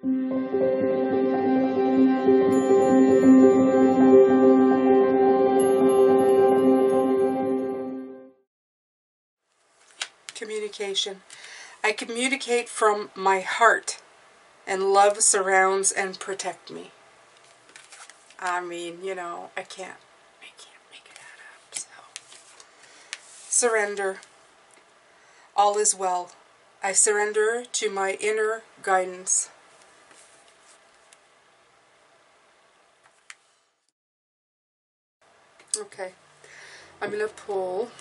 Communication. I communicate from my heart, and love surrounds and protects me. I mean, you know, I can't make it add up. So, surrender. All is well. I surrender to my inner guidance. Okay, I'm going to pull.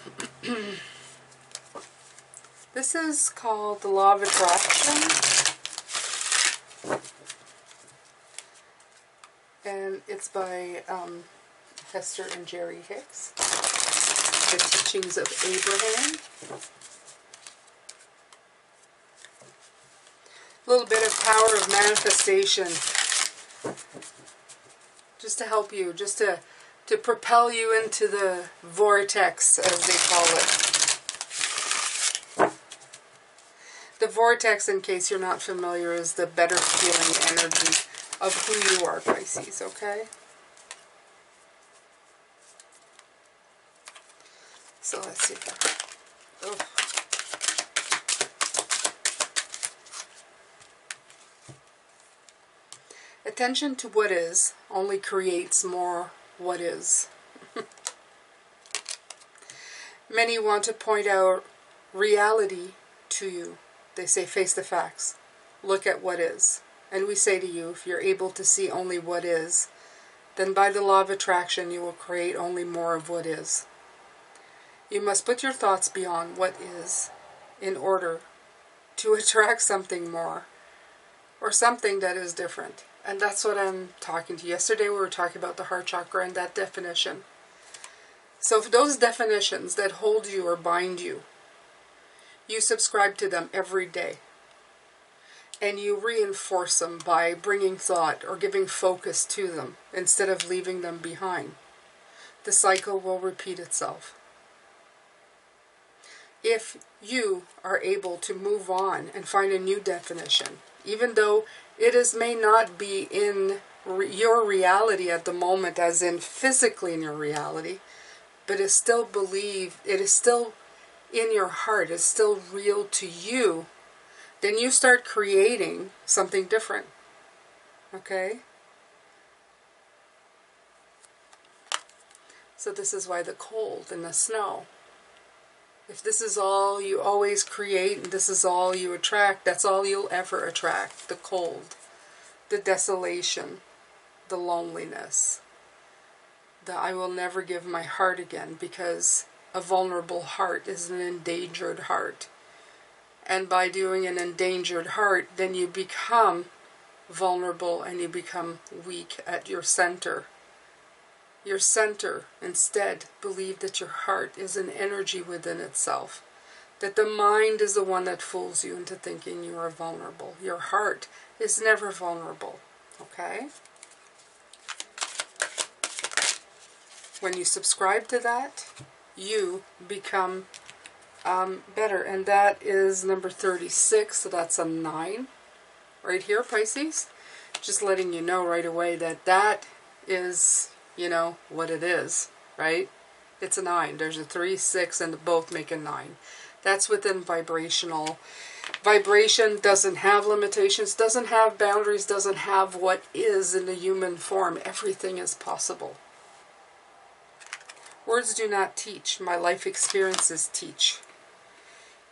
This is called the Law of Attraction. And it's by Hester and Jerry Hicks. The Teachings of Abraham. A little bit of power of manifestation. Just to help you, just to propel you into the vortex, as they call it. The vortex, in case you're not familiar, is the better feeling energy of who you are, Pisces, okay? So let's see. Oh. Attention to what is only creates more what is. Many want to point out reality to you. They say, face the facts. Look at what is. And we say to you, if you're able to see only what is, then by the law of attraction you will create only more of what is. You must put your thoughts beyond what is in order to attract something more, or something that is different. And that's what I'm talking to you. Yesterday we were talking about the heart chakra and that definition. So for those definitions that hold you or bind you, you subscribe to them every day. And you reinforce them by bringing thought or giving focus to them instead of leaving them behind. The cycle will repeat itself. If you are able to move on and find a new definition, even though may not be in your reality at the moment, as in physically in your reality, but is still believed, it is still in your heart, it's still real to you, then you start creating something different. Okay? So this is why the cold and the snow. If this is all you always create and this is all you attract, that's all you'll ever attract. The cold, the desolation, the loneliness. The I will never give my heart again, because a vulnerable heart is an endangered heart. And by doing an endangered heart, then you become vulnerable and you become weak at your center. Your center, instead, believe that your heart is an energy within itself. That the mind is the one that fools you into thinking you are vulnerable. Your heart is never vulnerable. Okay? When you subscribe to that, you become better. And that is number 36, so that's a 9. Right here, Pisces. Just letting you know right away that that is, you know, what it is, right? It's a 9. There's a 3, 6, and both make a 9. That's within vibrational. Vibration doesn't have limitations, doesn't have boundaries, doesn't have what is in the human form. Everything is possible. Words do not teach. My life experiences teach.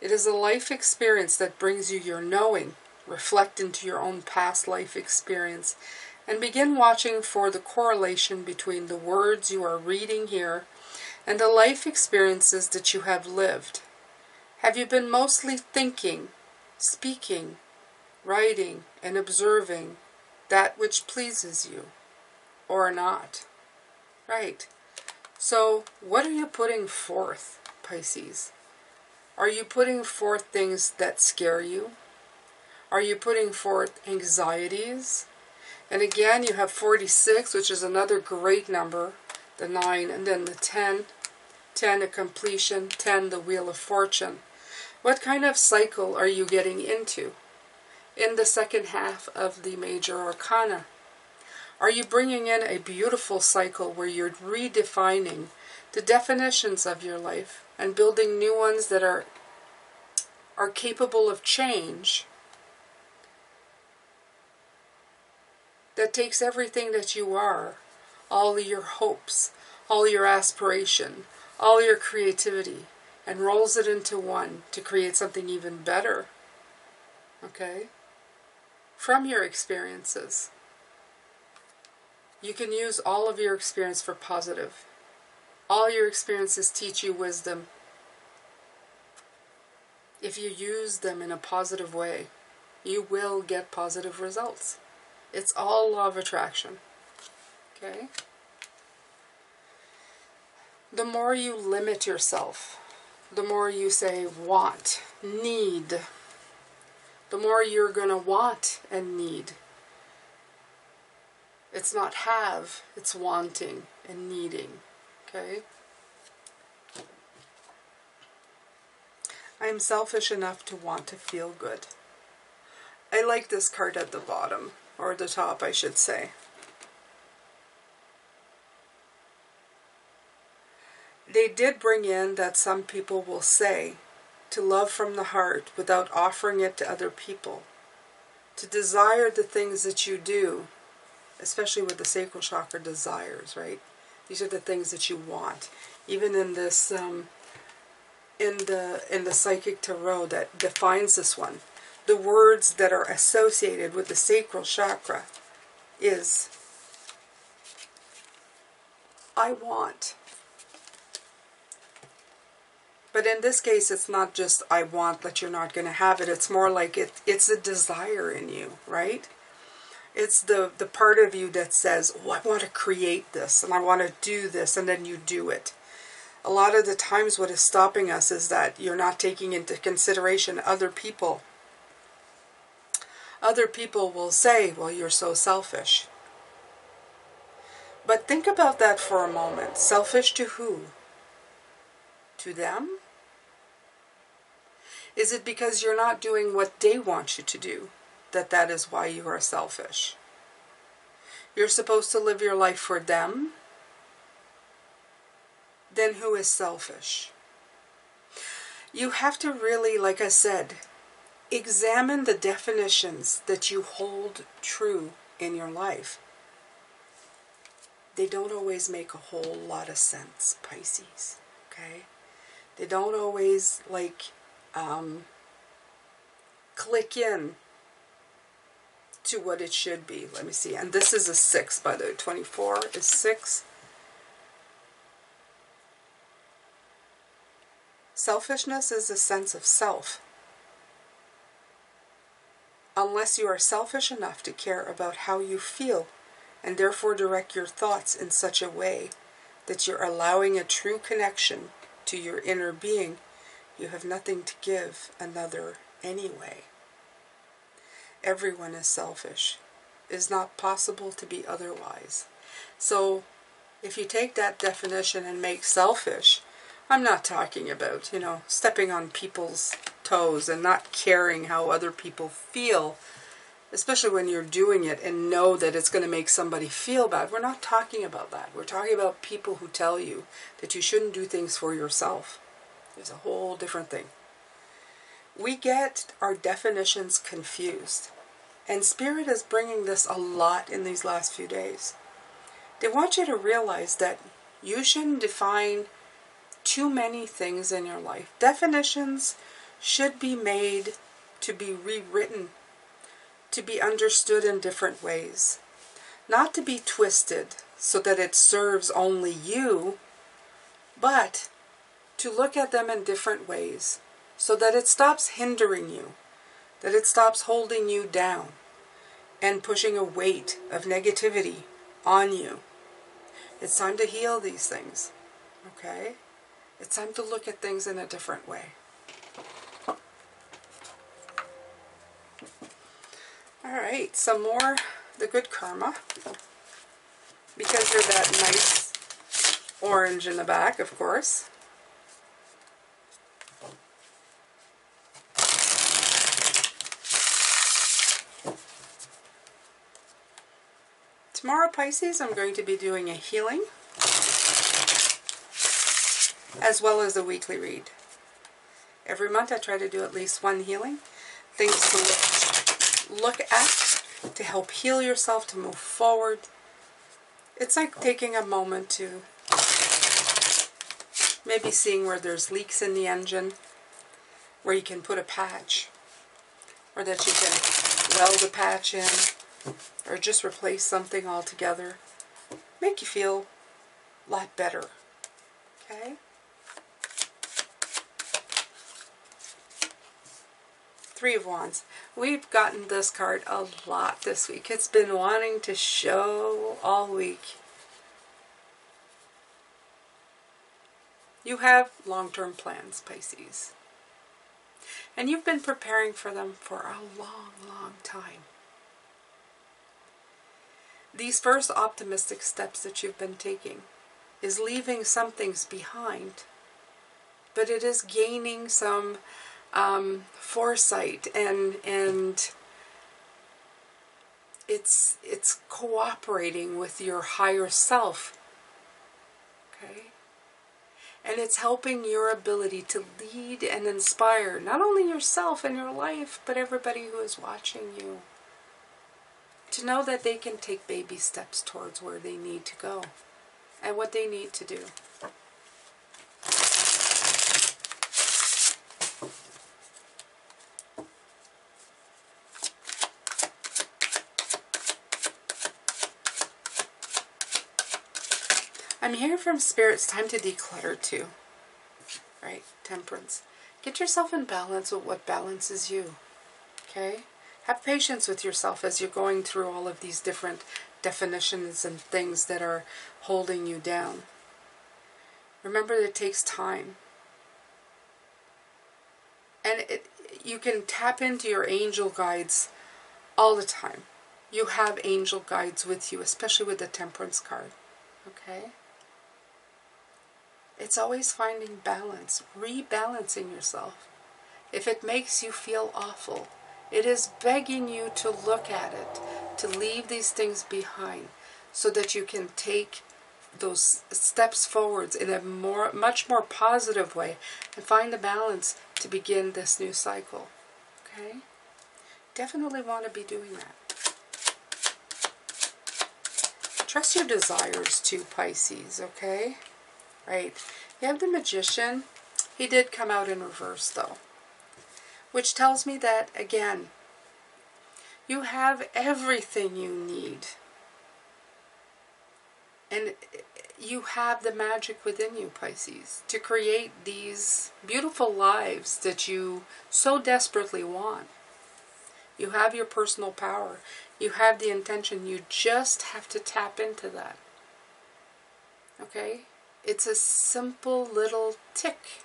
It is a life experience that brings you your knowing. Reflect into your own past life experience and begin watching for the correlation between the words you are reading here and the life experiences that you have lived. Have you been mostly thinking, speaking, writing, and observing that which pleases you, or not? Right. So, what are you putting forth, Pisces? Are you putting forth things that scare you? Are you putting forth anxieties? And again, you have 46, which is another great number, the 9, and then the 10. 10, a completion, 10, the Wheel of Fortune. What kind of cycle are you getting into? in the second half of the major arcana? Are you bringing in a beautiful cycle where you're redefining the definitions of your life and building new ones that are capable of change, that takes everything that you are, all your hopes, all your aspiration, all your creativity, and rolls it into one to create something even better, okay, from your experiences. You can use all of your experience for positive. All your experiences teach you wisdom. If you use them in a positive way, you will get positive results. It's all law of attraction. Okay? The more you limit yourself, the more you say want, need, the more you're going to want and need. It's not have, it's wanting and needing. Okay? I am selfish enough to want to feel good. I like this card at the bottom, or the top, I should say. They did bring in that some people will say to love from the heart without offering it to other people, to desire the things that you do, especially with the sacral chakra desires, right? These are the things that you want. Even in this, in the psychic tarot that defines this one, the words that are associated with the sacral chakra is I want. But in this case, it's not just I want that you're not going to have it. It's more like it's a desire in you, right? It's the part of you that says, oh, I want to create this, and I want to do this, and then you do it. A lot of the times what is stopping us is that you're not taking into consideration other people. Other people will say, well, you're so selfish. But think about that for a moment. Selfish to who? To them? Is it because you're not doing what they want you to do that is why you are selfish? You're supposed to live your life for them? Then who is selfish? You have to really, like I said, examine the definitions that you hold true in your life. They don't always make a whole lot of sense, Pisces, okay? They don't always, like, click in to what it should be. Let me see. And this is a 6, by the way. 24 is 6. Selfishness is a sense of self. Unless you are selfish enough to care about how you feel, and therefore direct your thoughts in such a way that you're allowing a true connection to your inner being, you have nothing to give another anyway. Everyone is selfish. It is not possible to be otherwise. So, if you take that definition and make selfish, I'm not talking about, stepping on people's toes and not caring how other people feel, especially when you're doing it and know that it's going to make somebody feel bad. We're not talking about that. We're talking about people who tell you that you shouldn't do things for yourself. There's a whole different thing. We get our definitions confused. And Spirit is bringing this a lot in these last few days. They want you to realize that you shouldn't define too many things in your life. Definitions should be made to be rewritten, to be understood in different ways, not to be twisted so that it serves only you, but to look at them in different ways so that it stops hindering you, that it stops holding you down and pushing a weight of negativity on you. It's time to heal these things, okay? It's time to look at things in a different way. Alright, some more the good karma. Because they're that nice orange in the back, of course. Tomorrow, Pisces, I'm going to be doing a healing as well as a weekly read. Every month I try to do at least one healing. Things to look at to help heal yourself, to move forward. It's like taking a moment to maybe seeing where there's leaks in the engine, where you can put a patch, or that you can weld a patch in, or just replace something altogether. Make you feel a lot better. Okay? Three of Wands. We've gotten this card a lot this week. It's been wanting to show all week. You have long-term plans, Pisces. And you've been preparing for them for a long, long time. These first optimistic steps that you've been taking is leaving some things behind, but it is gaining some foresight, and it's cooperating with your higher self. Okay? And it's helping your ability to lead and inspire not only yourself and your life, but everybody who is watching you, to know that they can take baby steps towards where they need to go and what they need to do. I'm hearing from Spirit, it's time to declutter too. Right? Temperance. Get yourself in balance with what balances you. Okay? Have patience with yourself as you're going through all of these different definitions and things that are holding you down. Remember that it takes time. And you can tap into your angel guides all the time. You have angel guides with you, especially with the Temperance card. Okay? It's always finding balance, rebalancing yourself. If it makes you feel awful, it is begging you to look at it, to leave these things behind, so that you can take those steps forwards in a much more positive way and find the balance to begin this new cycle. Okay? Definitely want to be doing that. Trust your desires too, Pisces, okay? Right. You have the Magician. He did come out in reverse, though. Which tells me that, again, you have everything you need. And you have the magic within you, Pisces, to create these beautiful lives that you so desperately want. You have your personal power. You have the intention. You just have to tap into that. Okay? It's a simple little tick.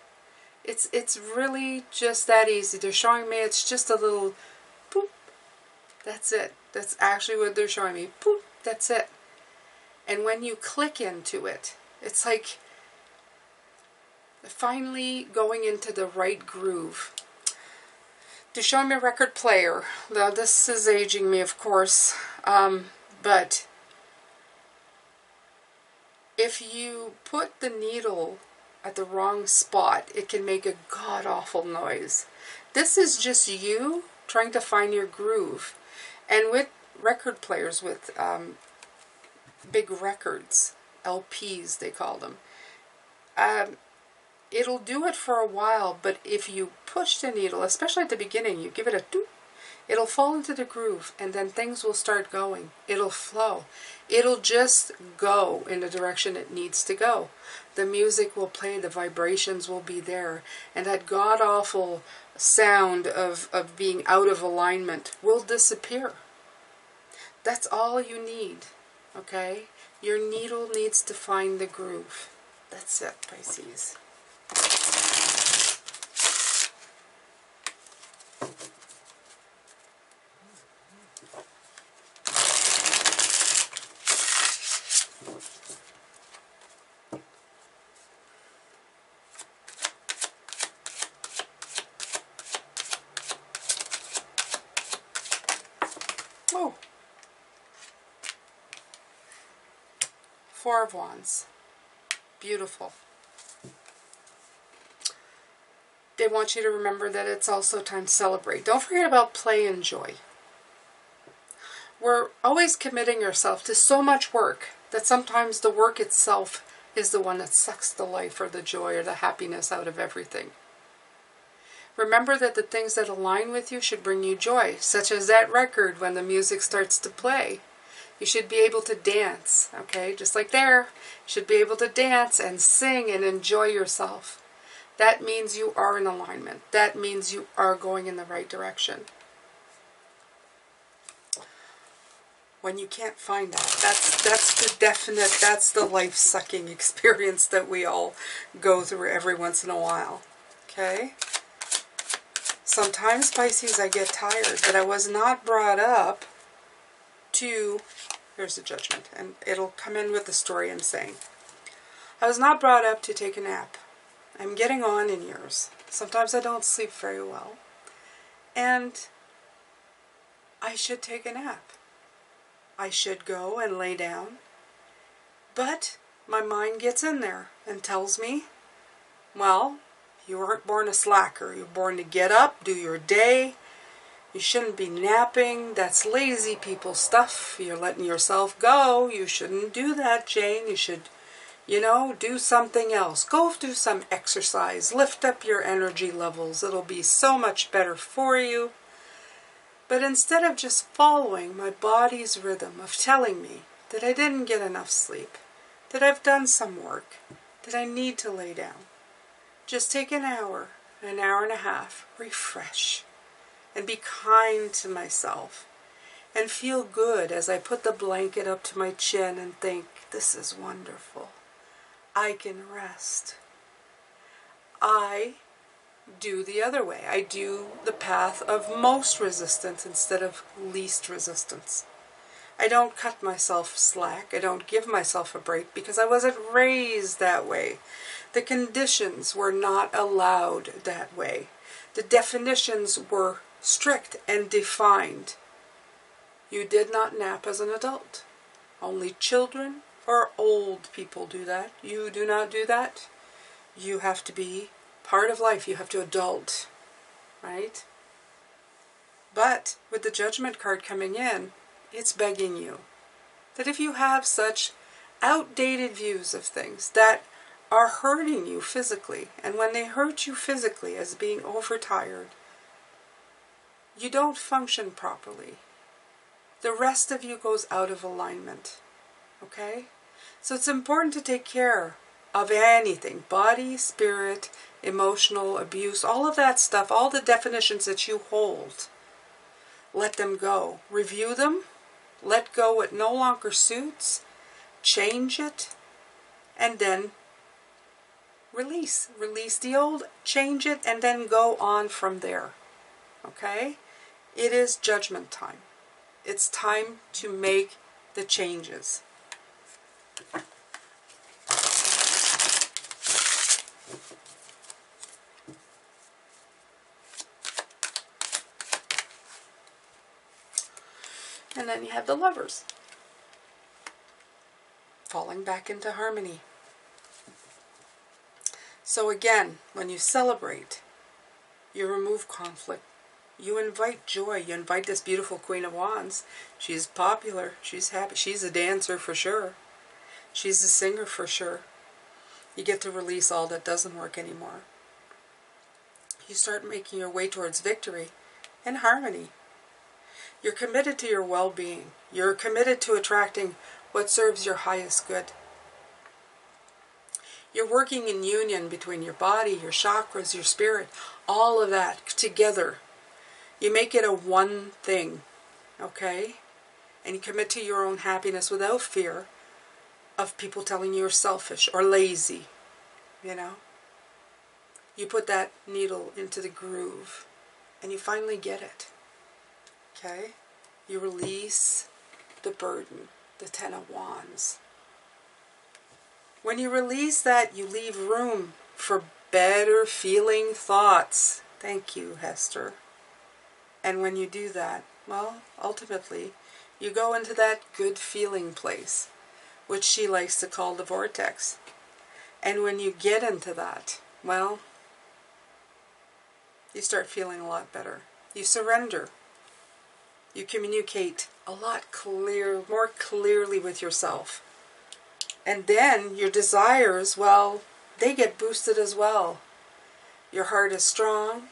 It's really just that easy. They're showing me it's just a little boop. That's it. That's actually what they're showing me. Boop. That's it. And when you click into it, it's like finally going into the right groove. They're showing me a record player. Now this is aging me, of course. But if you put the needle at the wrong spot, it can make a god-awful noise. This is just you trying to find your groove. And with record players, with big records, LPs they call them, it'll do it for a while, but if you push the needle, especially at the beginning, you give it a doop, it'll fall into the groove, and then things will start going. It'll flow. It'll just go in the direction it needs to go. The music will play, the vibrations will be there, and that god-awful sound of being out of alignment will disappear. That's all you need, okay? Your needle needs to find the groove. That's it, Pisces. Oh. Four of Wands. Beautiful. They want you to remember that it's also time to celebrate. Don't forget about play and joy. We're always committing ourselves to so much work that sometimes the work itself is the one that sucks the life or the joy or the happiness out of everything. Remember that the things that align with you should bring you joy, such as that record when the music starts to play. You should be able to dance, okay? Just like there, you should be able to dance and sing and enjoy yourself. That means you are in alignment. That means you are going in the right direction. When you can't find that, that's the definite, that's the life-sucking experience that we all go through every once in a while, okay? Sometimes, Pisces, I get tired, but I was not brought up to, here's the Judgment, and it'll come in with the story I'm saying. I was not brought up to take a nap. I'm getting on in years. Sometimes I don't sleep very well. And I should take a nap. I should go and lay down. But my mind gets in there and tells me, well, you weren't born a slacker. You're born to get up, do your day. You shouldn't be napping. That's lazy people stuff. You're letting yourself go. You shouldn't do that, Jane. You should, do something else. Go do some exercise. Lift up your energy levels. It'll be so much better for you. But instead of just following my body's rhythm of telling me that I didn't get enough sleep, that I've done some work, that I need to lay down, just take an hour and a half, refresh, and be kind to myself, and feel good as I put the blanket up to my chin and think, this is wonderful. I can rest. I do the other way. I do the path of most resistance instead of least resistance. I don't cut myself slack. I don't give myself a break because I wasn't raised that way. The conditions were not allowed that way. The definitions were strict and defined. You did not nap as an adult. Only children or old people do that. You do not do that. You have to be part of life. You have to adult, right? But with the Judgment card coming in, it's begging you that if you have such outdated views of things that are hurting you physically, and when they hurt you physically as being overtired, you don't function properly. The rest of you goes out of alignment, okay? So it's important to take care of anything, body, spirit, emotional, abuse, all of that stuff, all the definitions that you hold. Let them go. Review them. Let go what no longer suits. Change it. And then release. Release the old, change it, and then go on from there. Okay? It is Judgment time. It's time to make the changes. And then you have the Lovers. Falling back into harmony. So again, when you celebrate, you remove conflict. You invite joy. You invite this beautiful Queen of Wands. She's popular. She's happy. She's a dancer for sure. She's a singer for sure. You get to release all that doesn't work anymore. You start making your way towards victory and harmony. You're committed to your well-being. You're committed to attracting what serves your highest good. You're working in union between your body, your chakras, your spirit, all of that together. You make it a one thing, okay? And you commit to your own happiness without fear of people telling you you're selfish or lazy, You put that needle into the groove and you finally get it, okay? You release the burden, the Ten of Wands. When you release that, you leave room for better feeling thoughts. Thank you, Hester. And when you do that, well, ultimately, you go into that good feeling place which she likes to call the vortex. And when you get into that, well, you start feeling a lot better. You surrender. You communicate a lot more clearly with yourself. And then your desires, well, they get boosted as well. Your heart is strong.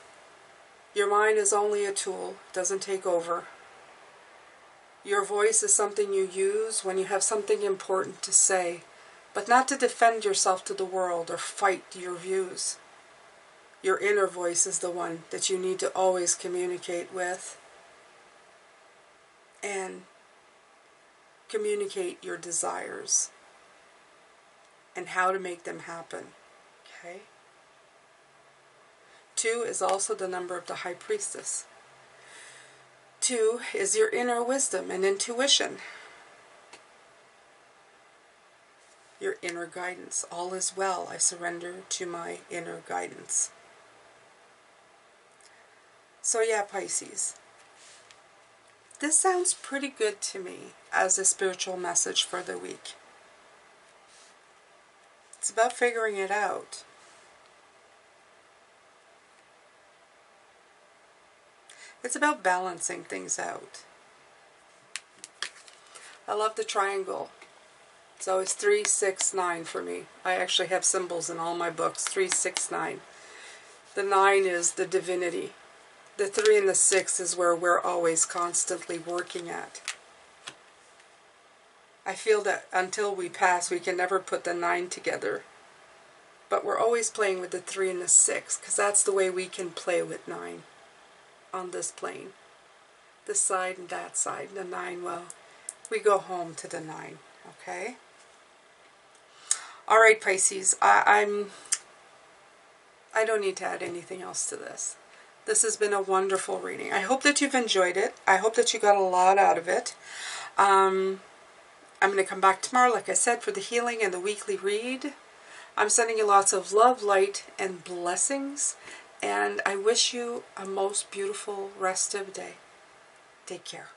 Your mind is only a tool, doesn't take over. Your voice is something you use when you have something important to say, but not to defend yourself to the world or fight your views. Your inner voice is the one that you need to always communicate with and communicate your desires and how to make them happen. Okay? 2 is also the number of the High Priestess. 2 is your inner wisdom and intuition. Your inner guidance. All is well. I surrender to my inner guidance. So yeah, Pisces. This sounds pretty good to me as a spiritual message for the week. It's about figuring it out. It's about balancing things out. I love the triangle. It's always 3, 6, 9 for me. I actually have symbols in all my books. 3, 6, 9. The 9 is the divinity. The 3 and the 6 is where we're always constantly working at. I feel that until we pass, we can never put the 9 together. But we're always playing with the 3 and the 6, because that's the way we can play with 9 on this plane. This side and that side. The 9, well, we go home to the 9. Okay? Alright, Pisces. I don't need to add anything else to this. This has been a wonderful reading. I hope that you've enjoyed it. I hope that you got a lot out of it. I'm going to come back tomorrow, like I said, for the healing and the weekly read. I'm sending you lots of love, light, and blessings. And I wish you a most beautiful rest of the day. Take care.